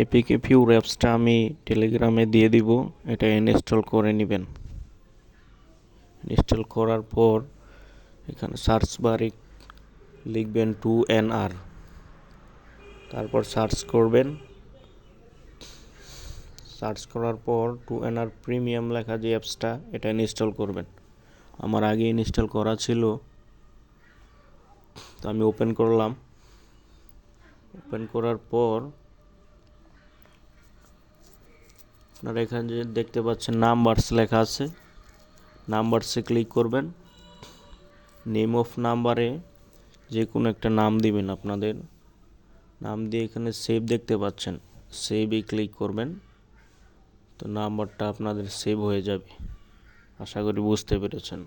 APK pure অ্যাপসটা আমি টেলিগ্রামে দিয়ে দিব, এটা ইনস্টল করে নেবেন। ইনস্টল করার পর এখানে সার্চ বারে লিখবেন 2NR, তারপর সার্চ করবেন। সার্চ করার পর 2NR প্রিমিয়াম লেখা যে অ্যাপসটা, এটা ইনস্টল করবেন। আমার আগে ইনস্টল করা ছিল, তো আমি ওপেন করলাম। ওপেন করার পর আপনারা এখানে যে দেখতে পাচ্ছেন নাম্বারস লেখা আছে, নাম্বারসে ক্লিক করবেন। নেম অফ নাম্বারে যে কোনো একটা নাম দিবেন, আপনাদের নাম দিয়ে এখানে সেভ দেখতে পাচ্ছেন, সেভে ক্লিক করবেন। তো নাম্বারটা আপনাদের সেভ হয়ে যাবে। আশা করি বুঝতে পেরেছেন।